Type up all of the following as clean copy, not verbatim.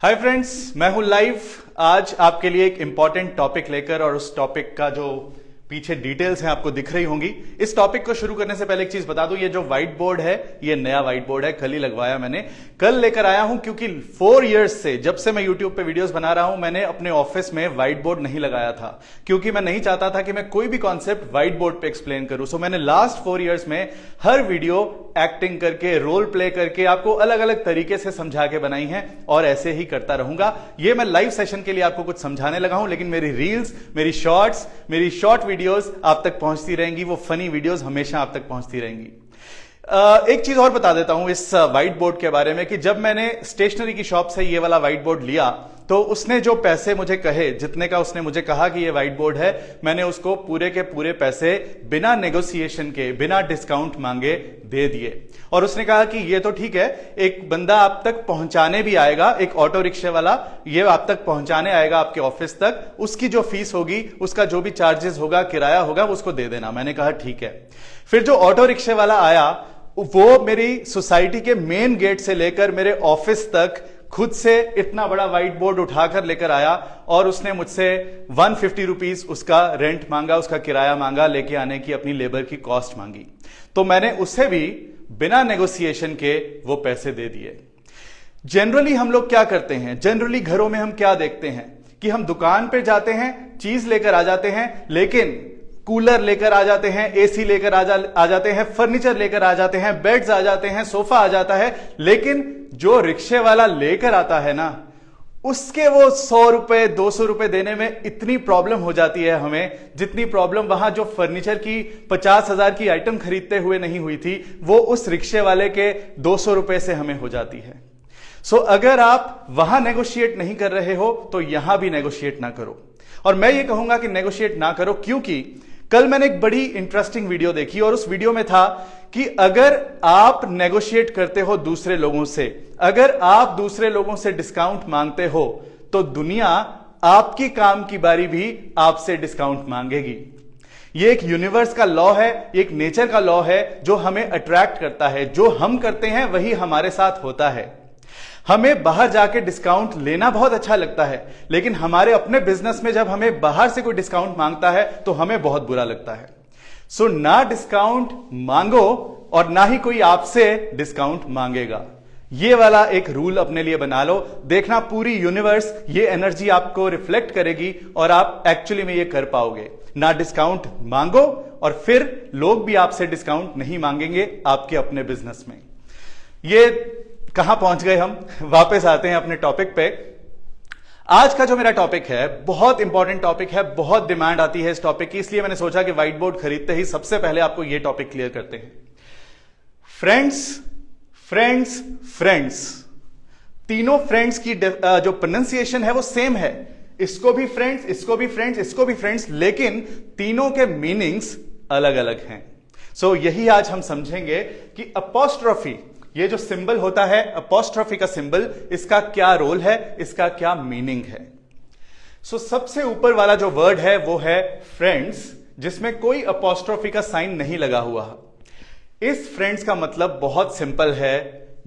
Hi friends, मैं हूं live आज आपके लिए एक इंपॉर्टेंट टॉपिक लेकर, और उस टॉपिक का जो पीछे डिटेल्स हैं आपको दिख रही होंगी। इस टॉपिक को शुरू करने से पहले एक चीज बता दूं, ये जो व्हाइट बोर्ड है ये नया व्हाइट बोर्ड है, कल ही लगवाया मैंने, कल लेकर आया हूं क्योंकि 4 इयर्स से जब से मैं यूट्यूब पे वीडियोस बना रहा हूं मैंने अपने ऑफिस में व्हाइट बोर्ड नहीं लगाया था, क्योंकि मैं नहीं चाहता था कि मैं कोई भी कॉन्सेप्ट व्हाइट बोर्ड पे एक्सप्लेन करूं। सो मैंने लास्ट 4 इयर्स में हर वीडियो एक्टिंग करके, रोल प्ले करके आपको अलग अलग तरीके से समझा के बनाई है और ऐसे ही करता रहूंगा। ये मैं लाइव सेशन के लिए आपको कुछ समझाने लगा हूं, लेकिन मेरी रील्स, मेरी शॉर्ट्स, मेरी शॉर्ट वीडियोस आप तक पहुंचती रहेंगी। वो फनी वीडियोस हमेशा आप तक पहुंचती रहेंगी। एक चीज और बता देता हूं इस व्हाइट बोर्ड के बारे में कि जब मैंने स्टेशनरी की शॉप से ये वाला व्हाइट बोर्ड लिया तो उसने जो पैसे मुझे कहे, जितने का उसने मुझे कहा कि ये व्हाइट बोर्ड है, मैंने उसको पूरे के पूरे पैसे बिना नेगोशिएशन के, बिना डिस्काउंट मांगे दे दिए। और उसने कहा कि ये तो ठीक है, एक बंदा आप तक पहुंचाने भी आएगा, एक ऑटो रिक्शे वाला, ये आप तक पहुंचाने आएगा आपके ऑफिस तक, उसकी जो फीस होगी, उसका जो भी चार्जेस होगा, किराया होगा, उसको दे देना। मैंने कहा ठीक है। फिर जो ऑटो रिक्शे वाला आया वो मेरी सोसाइटी के मेन गेट से लेकर मेरे ऑफिस तक खुद से इतना बड़ा व्हाइट बोर्ड उठाकर लेकर आया और उसने मुझसे 150 रुपीज उसका रेंट मांगा, उसका किराया मांगा, लेके आने की अपनी लेबर की कॉस्ट मांगी। तो मैंने उसे भी बिना नेगोशिएशन के वो पैसे दे दिए। जनरली हम लोग क्या करते हैं, जनरली घरों में हम क्या देखते हैं कि हम दुकान पे जाते हैं, चीज लेकर आ जाते हैं, लेकिन कूलर लेकर आ जाते हैं, एसी लेकर आ जाते हैं, फर्नीचर लेकर आ जाते हैं, बेड्स आ जाते हैं, सोफा आ जाता है, लेकिन जो रिक्शे वाला लेकर आता है ना, उसके वो 100 रुपए 200 रुपए देने में इतनी प्रॉब्लम हो जाती है हमें, जितनी प्रॉब्लम वहां जो फर्नीचर की 50,000 की आइटम खरीदते हुए नहीं हुई थी, वो उस रिक्शे वाले के 200 रुपए से हमें हो जाती है। सो अगर आप वहां नेगोशिएट नहीं कर रहे हो तो यहां भी नेगोशिएट ना करो। और मैं ये कहूंगा कि नेगोशिएट ना करो, क्योंकि कल मैंने एक बड़ी इंटरेस्टिंग वीडियो देखी और उस वीडियो में था कि अगर आप नेगोशिएट करते हो दूसरे लोगों से, अगर आप दूसरे लोगों से डिस्काउंट मांगते हो, तो दुनिया आपकी काम की बारी भी आपसे डिस्काउंट मांगेगी। ये एक यूनिवर्स का लॉ है, एक नेचर का लॉ है जो हमें अट्रैक्ट करता है। जो हम करते हैं वही हमारे साथ होता है। हमें बाहर जाके डिस्काउंट लेना बहुत अच्छा लगता है, लेकिन हमारे अपने बिजनेस में जब हमें बाहर से कोई डिस्काउंट मांगता है तो हमें बहुत बुरा लगता है। सो ना डिस्काउंट मांगो और ना ही कोई आपसे डिस्काउंट मांगेगा। ये वाला एक रूल अपने लिए बना लो। देखना पूरी यूनिवर्स ये एनर्जी आपको रिफ्लेक्ट करेगी और आप एक्चुअली में ये कर पाओगे। ना डिस्काउंट मांगो और फिर लोग भी आपसे डिस्काउंट नहीं मांगेंगे आपके अपने बिजनेस में। ये कहां पहुंच गए हम, वापस आते हैं अपने टॉपिक पे। आज का जो मेरा टॉपिक है बहुत इंपॉर्टेंट टॉपिक है, बहुत डिमांड आती है इस टॉपिक की, इसलिए मैंने सोचा कि व्हाइट बोर्ड खरीदते ही सबसे पहले आपको यह टॉपिक क्लियर करते हैं। फ्रेंड्स, फ्रेंड्स, फ्रेंड्स, तीनों फ्रेंड्स की जो प्रोनाउंसिएशन है वो सेम है। इसको भी फ्रेंड्स, इसको भी फ्रेंड्स, इसको भी फ्रेंड्स, लेकिन तीनों के मीनिंग्स अलग अलग हैं। सो यही आज हम समझेंगे कि अपॉस्ट्रोफी, ये जो सिंबल होता है अपॉस्ट्रोफी का सिंबल, इसका क्या रोल है, इसका क्या मीनिंग है। सो सबसे ऊपर वाला जो वर्ड है वो है फ्रेंड्स, जिसमें कोई अपॉस्ट्रोफी का साइन नहीं लगा हुआ। इस फ्रेंड्स का मतलब बहुत सिंपल है,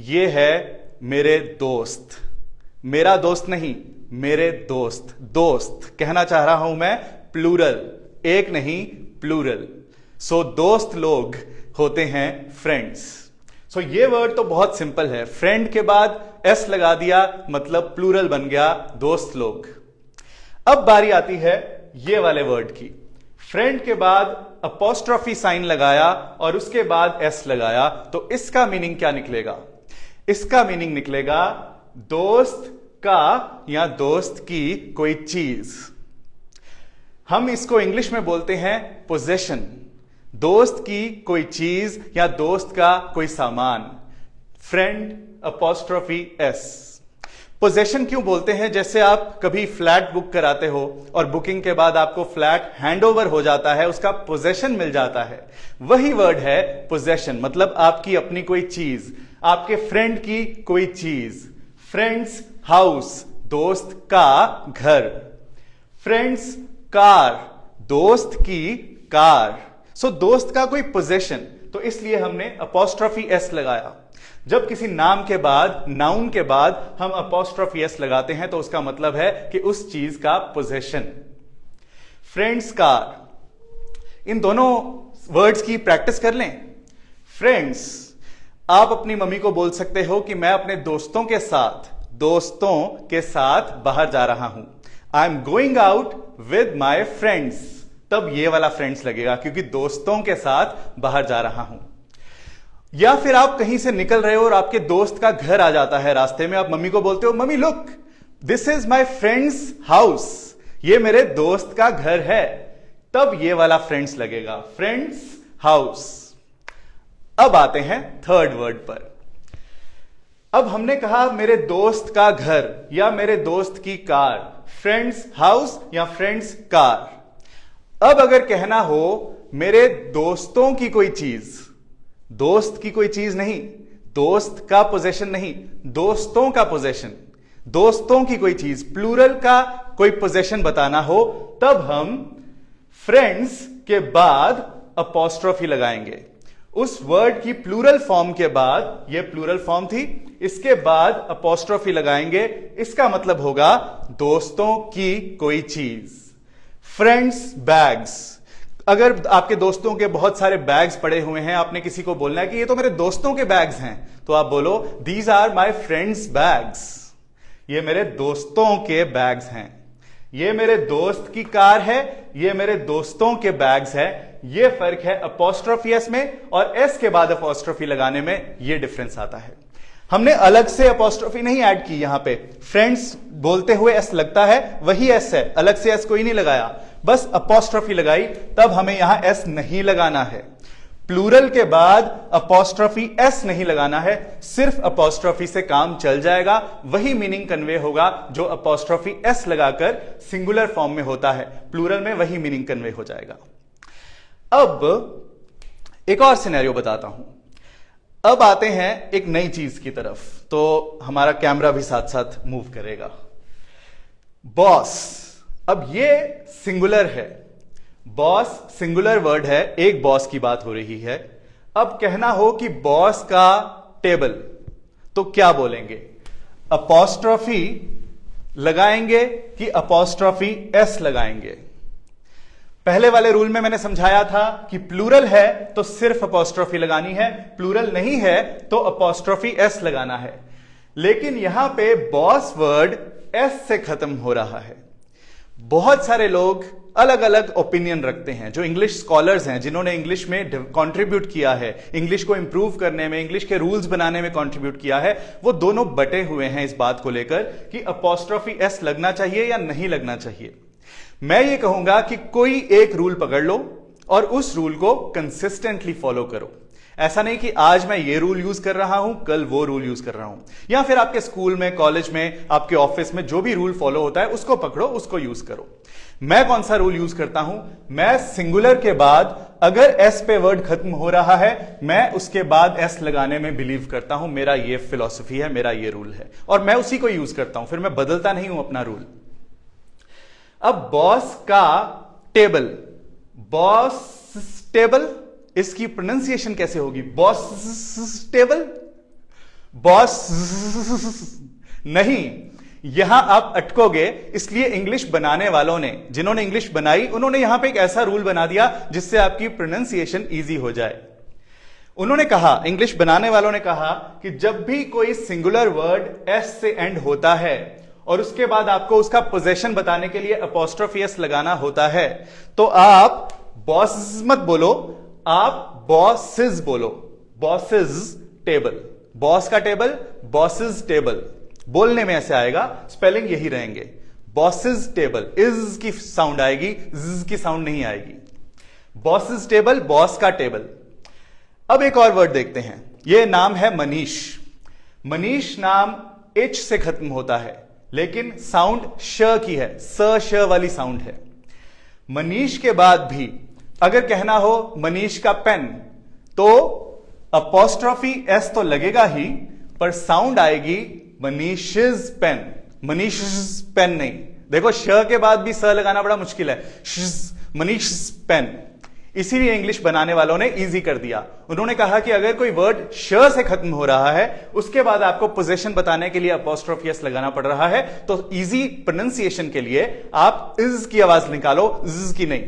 ये है मेरे दोस्त। मेरा दोस्त नहीं, मेरे दोस्त। दोस्त कहना चाह रहा हूं मैं प्लूरल, एक नहीं प्लूरल। सो दोस्त लोग होते हैं फ्रेंड्स। सो ये वर्ड तो बहुत सिंपल है, फ्रेंड के बाद एस लगा दिया मतलब प्लूरल बन गया, दोस्त लोग। अब बारी आती है ये वाले वर्ड की। फ्रेंड के बाद अपॉस्ट्रोफी साइन लगाया और उसके बाद एस लगाया, तो इसका मीनिंग क्या निकलेगा? इसका मीनिंग निकलेगा दोस्त का या दोस्त की कोई चीज। हम इसको इंग्लिश में बोलते हैं पोजेशन। दोस्त की कोई चीज या दोस्त का कोई सामान। Friend apostrophe S. पोजेशन क्यों बोलते हैं? जैसे आप कभी फ्लैट बुक कराते हो और बुकिंग के बाद आपको फ्लैट हैंडओवर हो जाता है, उसका पोजेशन मिल जाता है, वही वर्ड है पोजेशन। मतलब आपकी अपनी कोई चीज, आपके फ्रेंड की कोई चीज। फ्रेंड्स हाउस, दोस्त का घर। फ्रेंड्स कार, दोस्त की कार। सो दोस्त का कोई पोजेशन, तो इसलिए हमने अपॉस्ट्रोफी एस लगाया। जब किसी नाम के बाद, नाउन के बाद हम अपॉस्ट्रोफी एस लगाते हैं तो उसका मतलब है कि उस चीज का पोजेशन। फ्रेंड्स कार, इन दोनों वर्ड्स की प्रैक्टिस कर लें। फ्रेंड्स, आप अपनी मम्मी को बोल सकते हो कि मैं अपने दोस्तों के साथ बाहर जा रहा हूं। I am going out with my friends. तब ये वाला फ्रेंड्स लगेगा क्योंकि दोस्तों के साथ बाहर जा रहा हूं। या फिर आप कहीं से निकल रहे हो और आपके दोस्त का घर आ जाता है रास्ते में, आप मम्मी को बोलते हो, mummy look, this is my friends house, ये मेरे दोस्त का घर है। तब ये वाला फ्रेंड्स लगेगा, फ्रेंड्स हाउस। अब आते हैं थर्ड वर्ड पर। अब हमने कहा मेरे दोस्त का घर या मेरे दोस्त की कार, फ्रेंड्स हाउस या फ्रेंड्स कार। अब अगर कहना हो मेरे दोस्तों की कोई चीज, दोस्त की कोई चीज नहीं, दोस्त का पोजेशन नहीं, दोस्तों का पोजेशन, दोस्तों की कोई चीज, प्लूरल का कोई पोजेशन बताना हो, तब हम फ्रेंड्स के बाद अपॉस्ट्रोफी लगाएंगे। उस वर्ड की प्लूरल फॉर्म के बाद, यह प्लूरल फॉर्म थी, इसके बाद अपॉस्ट्रोफी लगाएंगे। इसका मतलब होगा दोस्तों की कोई चीज। फ्रेंड्स बैग्स, अगर आपके दोस्तों के बहुत सारे बैग्स पड़े हुए हैं, आपने किसी को बोलना है कि ये तो मेरे दोस्तों के बैग्स हैं, तो आप बोलो these are my friends bags, ये मेरे दोस्तों के बैग्स हैं। ये मेरे दोस्त की कार है, ये मेरे दोस्तों के बैग्स है। ये फर्क है अपॉस्ट्रोफी एस में और एस के बाद अपॉस्ट्रोफी लगाने में, ये डिफरेंस आता है। हमने अलग से अपॉस्ट्रोफी नहीं ऐड की, यहां पे फ्रेंड्स बोलते हुए एस लगता है, वही एस है, अलग से एस कोई नहीं लगाया, बस अपॉस्ट्रोफी लगाई, तब हमें यहां एस नहीं लगाना है। प्लूरल के बाद अपॉस्ट्रोफी एस नहीं लगाना है, सिर्फ अपॉस्ट्रोफी से काम चल जाएगा, वही मीनिंग कन्वे होगा जो अपॉस्ट्रोफी एस लगाकर सिंगुलर फॉर्म में होता है, प्लूरल में वही मीनिंग कन्वे हो जाएगा। अब एक और सिनेरियो बताता हूं। अब आते हैं एक नई चीज की तरफ, तो हमारा कैमरा भी साथ साथ मूव करेगा। बॉस, अब ये सिंगुलर है, बॉस सिंगुलर वर्ड है, एक बॉस की बात हो रही है। अब कहना हो कि बॉस का टेबल, तो क्या बोलेंगे? अपॉस्ट्रोफी लगाएंगे कि अपॉस्ट्रोफी एस लगाएंगे? पहले वाले रूल में मैंने समझाया था कि प्लूरल है तो सिर्फ अपॉस्ट्रोफी लगानी है, प्लूरल नहीं है तो अपॉस्ट्रोफी एस लगाना है। लेकिन यहां पे बॉस वर्ड एस से खत्म हो रहा है। बहुत सारे लोग अलग अलग ओपिनियन रखते हैं, जो इंग्लिश स्कॉलर्स हैं, जिन्होंने इंग्लिश में कंट्रीब्यूट किया है, इंग्लिश को इंप्रूव करने में, इंग्लिश के रूल्स बनाने में कंट्रीब्यूट किया है, वो दोनों बटे हुए हैं इस बात को लेकर कि अपॉस्ट्रोफी एस लगना चाहिए या नहीं लगना चाहिए। मैं ये कहूंगा कि कोई एक रूल पकड़ लो और उस रूल को कंसिस्टेंटली फॉलो करो। ऐसा नहीं कि आज मैं ये रूल यूज कर रहा हूं, कल वो रूल यूज कर रहा हूं, या फिर आपके स्कूल में, कॉलेज में, आपके ऑफिस में जो भी रूल फॉलो होता है उसको पकड़ो, उसको यूज करो। मैं कौन सा रूल यूज करता हूं? मैं सिंगुलर के बाद अगर एस पे वर्ड खत्म हो रहा है, मैं उसके बाद एस लगाने में बिलीव करता हूं। मेरा ये फिलॉसफी है, मेरा ये रूल है और मैं उसी को यूज करता हूं, फिर मैं बदलता नहीं हूं अपना रूल। अब बॉस का टेबल, बॉस टेबल, इसकी प्रोनाउंसिएशन कैसे होगी? बॉस टेबल, बॉस नहीं, यहां आप अटकोगे। इसलिए इंग्लिश बनाने वालों ने, जिन्होंने इंग्लिश बनाई, उन्होंने यहां पे एक ऐसा रूल बना दिया जिससे आपकी प्रोनाउंसिएशन इजी हो जाए। उन्होंने कहा, इंग्लिश बनाने वालों ने कहा कि जब भी कोई सिंगुलर वर्ड एस से एंड होता है और उसके बाद आपको उसका पोजेशन बताने के लिए अपॉस्ट्रोफी एस लगाना होता है, तो आप बॉस मत बोलो, आप बॉसेस बोलो। बॉसेस टेबल, बॉस का टेबल, बॉसेस टेबल, बोलने में ऐसे आएगा, स्पेलिंग यही रहेंगे। बॉसेस टेबल, इज की साउंड आएगी, जिज की साउंड नहीं आएगी। बॉसेस टेबल, बॉस का टेबल। अब एक और वर्ड देखते हैं, यह नाम है मनीष। मनीष नाम एच से खत्म होता है, लेकिन साउंड श की है, स श वाली साउंड है। मनीष के बाद भी अगर कहना हो मनीष का पेन, तो अपॉस्ट्रोफी एस तो लगेगा ही, पर साउंड आएगी मनीष's पेन, मनीष's पेन नहीं। देखो श के बाद भी स लगाना बड़ा मुश्किल है, मनीष's पेन। इसीलिए इंग्लिश बनाने वालों ने इजी कर दिया। उन्होंने कहा कि अगर कोई वर्ड श से खत्म हो रहा है, उसके बाद आपको पोजीशन बताने के लिए अपॉस्ट्रोफी एस लगाना पड़ रहा है, तो इजी प्रोनाउंसिएशन के लिए आप इज की आवाज निकालो, इज की नहीं।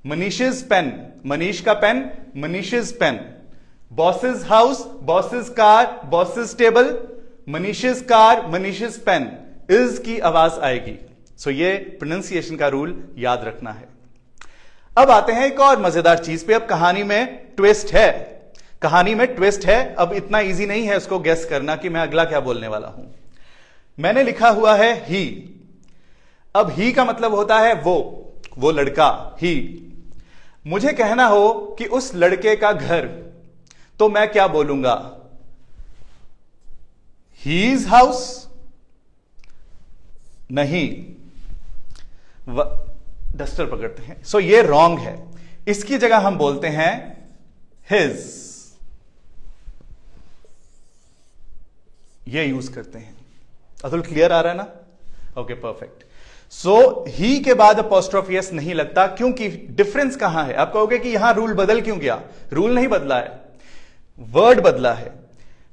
मनीषिज पेन, मनीष का pen, Manish's pen. Boss's house, boss's car, boss's table, Manish's car, Manish's pen, इज की आवाज आएगी। सो ये प्रोनाउंसिएशन का रूल याद रखना है। अब आते हैं एक और मजेदार चीज पे। अब कहानी में ट्विस्ट है, कहानी में ट्विस्ट है। अब इतना इजी नहीं है उसको गेस करना कि मैं अगला क्या बोलने वाला हूं। मैंने लिखा हुआ है ही। अब ही का मतलब होता है वो लड़का, ही। मुझे कहना हो कि उस लड़के का घर, तो मैं क्या बोलूंगा? His house? नहीं, डस्टर पकड़ते हैं। सो ये रॉन्ग है। इसकी जगह हम बोलते हैं हिज, ये यूज करते हैं। अतुल क्लियर आ रहा है ना? Okay, perfect. सो ही के बाद अपॉस्ट्रोफी एस नहीं लगता, क्योंकि डिफरेंस कहां है? आप कहोगे कि यहां रूल बदल क्यों गया? रूल नहीं बदला है, वर्ड बदला है।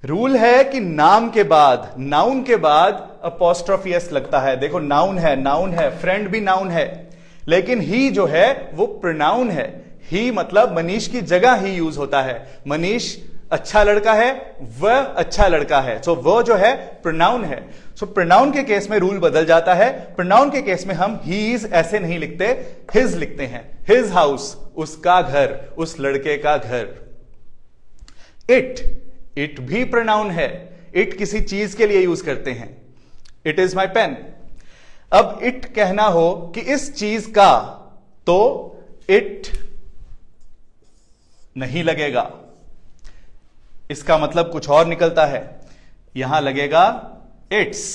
रूल है कि नाम के बाद, नाउन के बाद अपॉस्ट्रोफी एस लगता है। देखो नाउन है, फ्रेंड भी नाउन है, लेकिन ही जो है वो प्रोनाउन है। ही मतलब मनीष की जगह ही यूज होता है। मनीष अच्छा लड़का है, वह अच्छा लड़का है। सो वो जो है प्रोनाउन है। सो प्रोनाउन के केस में रूल बदल जाता है। प्रोनाउन के केस में हम हीज ऐसे नहीं लिखते, हिज लिखते हैं। हिज हाउस, उसका घर, उस लड़के का घर। इट भी प्रोनाउन है। इट किसी चीज के लिए यूज करते हैं। It is my pen. अब इट कहना हो कि इस चीज का, तो इट नहीं लगेगा। इसका मतलब कुछ और निकलता है। यहां लगेगा इट्स।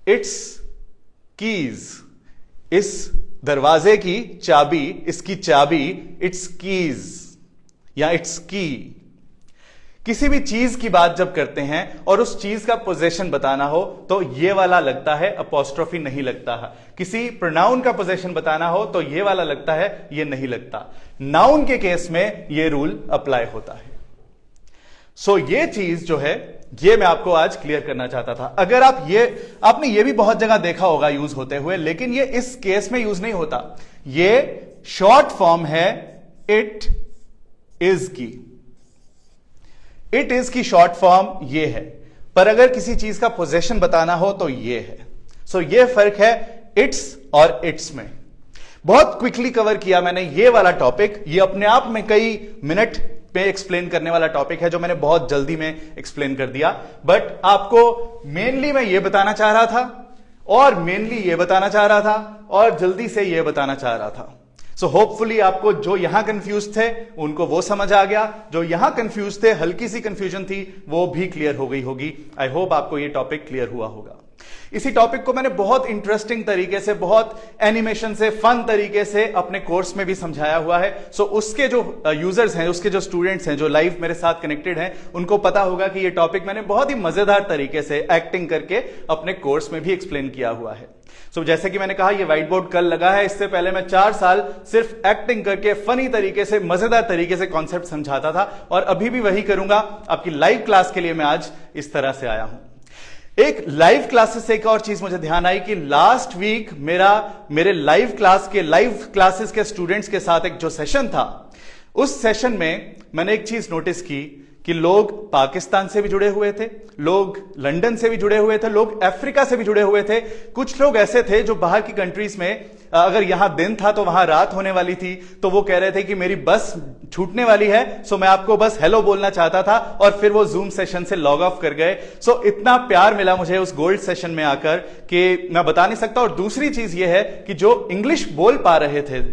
इट्स कीज, इस दरवाजे की चाबी, इसकी चाबी, इट्स कीज या इट्स की। किसी भी चीज की बात जब करते हैं और उस चीज का पोजेशन बताना हो, तो ये वाला लगता है, अपॉस्ट्रोफी नहीं लगता है। किसी प्रोनाउन का पोजेशन बताना हो तो ये वाला लगता है, ये नहीं लगता। नाउन के केस में ये रूल अप्लाई होता है। सो ये चीज जो है, ये मैं आपको आज क्लियर करना चाहता था। अगर आपने ये भी बहुत जगह देखा होगा यूज होते हुए, लेकिन ये इस केस में यूज नहीं होता। ये शॉर्ट फॉर्म है इट इज की। इट इज की शॉर्ट फॉर्म ये है, पर अगर किसी चीज का पोजेशन बताना हो तो ये है। सो ये फर्क है इट्स और इट्स में। बहुत क्विकली कवर किया मैंने ये वाला टॉपिक। ये अपने आप में कई मिनट पे एक्सप्लेन करने वाला टॉपिक है, जो मैंने बहुत जल्दी में एक्सप्लेन कर दिया। बट आपको मेनली मैं ये बताना चाह रहा था, और मेनली ये बताना चाह रहा था, और जल्दी से ये बताना चाह रहा था। सो होपफुली आपको जो यहां कंफ्यूज थे उनको वो समझ आ गया, जो यहां कंफ्यूज थे, हल्की सी कंफ्यूजन थी, वो भी क्लियर हो गई होगी। आई होप आपको ये टॉपिक क्लियर हुआ होगा। इसी टॉपिक को मैंने बहुत इंटरेस्टिंग तरीके से, बहुत एनिमेशन से, फन तरीके से अपने कोर्स में भी समझाया हुआ है। सो उसके जो यूजर्स हैं, उसके जो स्टूडेंट्स हैं, जो लाइव मेरे साथ कनेक्टेड हैं, उनको पता होगा कि ये टॉपिक मैंने बहुत ही मजेदार तरीके से एक्टिंग करके अपने कोर्स में भी एक्सप्लेन किया हुआ है। सो जैसे कि मैंने कहा, ये व्हाइट बोर्ड कल लगा है। इससे पहले मैं 4 साल सिर्फ एक्टिंग करके, फनी तरीके से, मजेदार तरीके से कॉन्सेप्ट समझाता था, और अभी भी वही करूंगा। आपकी लाइव क्लास के लिए मैं आज इस तरह से आया हूं। एक लाइव क्लासेस से एक और चीज मुझे ध्यान आई कि लास्ट वीक मेरे लाइव क्लासेस के स्टूडेंट्स के साथ एक जो सेशन था, उस सेशन में मैंने एक चीज नोटिस की कि लोग पाकिस्तान से भी जुड़े हुए थे, लोग लंदन से भी जुड़े हुए थे, लोग अफ्रीका से भी जुड़े हुए थे। कुछ लोग ऐसे थे जो बाहर की कंट्रीज में, अगर यहां दिन था तो वहां रात होने वाली थी, तो वो कह रहे थे कि मेरी बस छूटने वाली है, सो मैं आपको बस हेलो बोलना चाहता था, और फिर वो जूम सेशन से लॉग ऑफ कर गए। सो इतना प्यार मिला मुझे उस गोल्ड सेशन में आकर कि मैं बता नहीं सकता। और दूसरी चीज ये है कि जो इंग्लिश बोल पा रहे थे,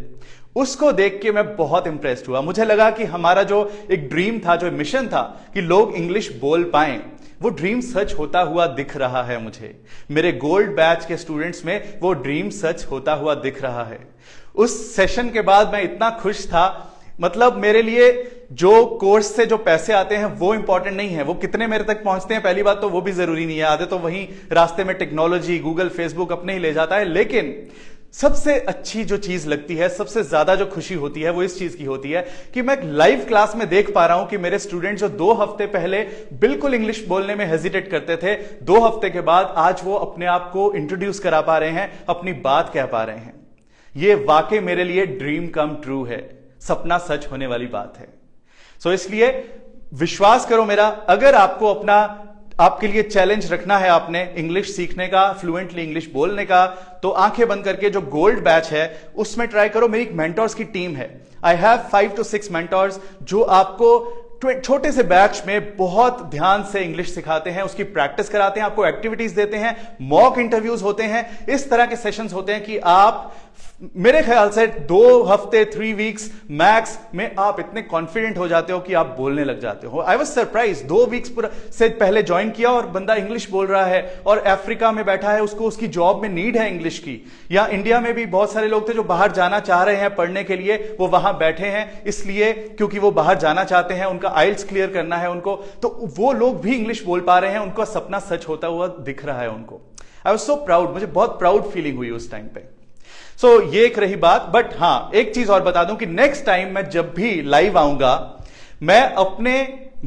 उसको देख के मैं बहुत इंप्रेस्ड हुआ। मुझे लगा कि हमारा जो एक ड्रीम था, जो मिशन था कि लोग इंग्लिश बोल पाएं, वो ड्रीम सच होता हुआ दिख रहा है मुझे। मेरे गोल्ड बैच के स्टूडेंट्स में वो ड्रीम सच होता हुआ दिख रहा है। उस सेशन के बाद मैं इतना खुश था। मतलब मेरे लिए जो कोर्स से जो पैसे आते हैं वो इंपॉर्टेंट नहीं है, वो कितने मेरे तक पहुंचते हैं पहली बात तो वो भी जरूरी नहीं है। आधे तो वहीं रास्ते में टेक्नोलॉजी, गूगल, फेसबुक अपने ही ले जाता है। लेकिन सबसे अच्छी जो चीज लगती है, सबसे ज्यादा जो खुशी होती है वो इस चीज की होती है कि मैं लाइव क्लास में देख पा रहा हूं कि मेरे स्टूडेंट जो 2 हफ्ते पहले बिल्कुल इंग्लिश बोलने में हेजिटेट करते थे, 2 हफ्ते के बाद आज वो अपने आप को इंट्रोड्यूस करा पा रहे हैं, अपनी बात कह पा रहे हैं। ये वाकई मेरे लिए ड्रीम कम ट्रू है, सपना सच होने वाली बात है। सो इसलिए विश्वास करो मेरा, अगर आपको आपके लिए चैलेंज रखना है आपने इंग्लिश सीखने का, फ्लुएंटली इंग्लिश बोलने का, तो आंखें बंद करके जो गोल्ड बैच है उसमें ट्राई करो। मेरी एक मेंटर्स की टीम है, आई हैव 5 to 6 मेंटर्स जो आपको छोटे से बैच में बहुत ध्यान से इंग्लिश सिखाते हैं, उसकी प्रैक्टिस कराते हैं, आपको एक्टिविटीज देते हैं, मॉक इंटरव्यूज होते हैं, इस तरह के सेशंस होते हैं कि आप मेरे ख्याल से 2 हफ्ते 3 वीक्स मैक्स में आप इतने कॉन्फिडेंट हो जाते हो कि आप बोलने लग जाते हो। आई वाज सरप्राइज, 2 वीक्स से पहले ज्वाइन किया और बंदा इंग्लिश बोल रहा है, और अफ्रीका में बैठा है, उसको उसकी जॉब में नीड है इंग्लिश की। या इंडिया में भी बहुत सारे लोग थे जो बाहर जाना चाह रहे हैं पढ़ने के लिए, वो वहां बैठे हैं इसलिए क्योंकि वो बाहर जाना चाहते हैं, उनका आइल्स क्लियर करना है उनको, तो वो लोग भी इंग्लिश बोल पा रहे हैं, उनका सपना सच होता हुआ दिख रहा है उनको। आई वाज सो प्राउड, मुझे बहुत प्राउड फीलिंग हुई उस टाइम पे। सो ये एक रही बात, बट हां एक चीज और बता दूं कि नेक्स्ट टाइम मैं जब भी लाइव आऊंगा, मैं अपने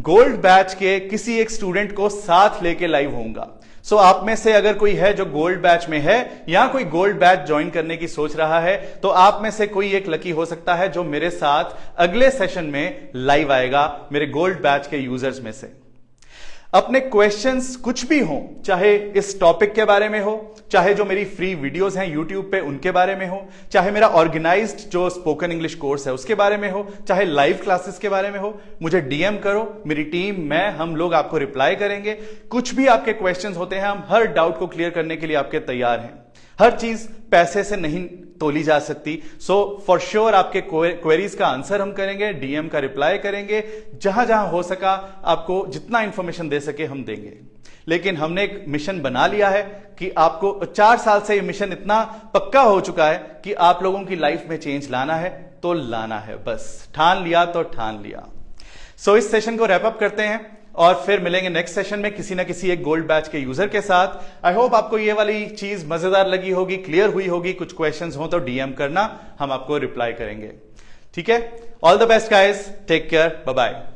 गोल्ड बैच के किसी एक स्टूडेंट को साथ लेके लाइव होऊंगा। सो आप में से अगर कोई है जो गोल्ड बैच में है या कोई गोल्ड बैच ज्वाइन करने की सोच रहा है, तो आप में से कोई एक लकी हो सकता है जो मेरे साथ अगले सेशन में लाइव आएगा, मेरे गोल्ड बैच के यूजर्स में से। अपने क्वेश्चंस कुछ भी हो, चाहे इस टॉपिक के बारे में हो, चाहे जो मेरी फ्री वीडियोस हैं यूट्यूब पे उनके बारे में हो, चाहे मेरा ऑर्गेनाइज्ड जो स्पोकन इंग्लिश कोर्स है उसके बारे में हो, चाहे लाइव क्लासेस के बारे में हो, मुझे डीएम करो, मेरी टीम, मैं, हम लोग आपको रिप्लाई करेंगे। कुछ भी आपके क्वेश्चंस होते हैं, हम हर डाउट को क्लियर करने के लिए आपके तैयार हैं। हर चीज पैसे से नहीं तोली जा सकती, सो फॉर श्योर आपके क्वेरीज का आंसर हम करेंगे, डीएम का रिप्लाई करेंगे, जहां जहां हो सका आपको जितना इंफॉर्मेशन दे सके हम देंगे। लेकिन हमने एक मिशन बना लिया है कि आपको 4 साल से ये मिशन इतना पक्का हो चुका है कि आप लोगों की लाइफ में चेंज लाना है तो लाना है, बस ठान लिया तो ठान लिया। सो इस सेशन को रैप अप करते हैं और फिर मिलेंगे नेक्स्ट सेशन में किसी ना किसी एक गोल्ड बैच के यूजर के साथ। आई होप आपको ये वाली चीज मजेदार लगी होगी, क्लियर हुई होगी। कुछ क्वेश्चंस हो तो डीएम करना, हम आपको रिप्लाई करेंगे। ठीक है, all the best guys, take care, bye bye.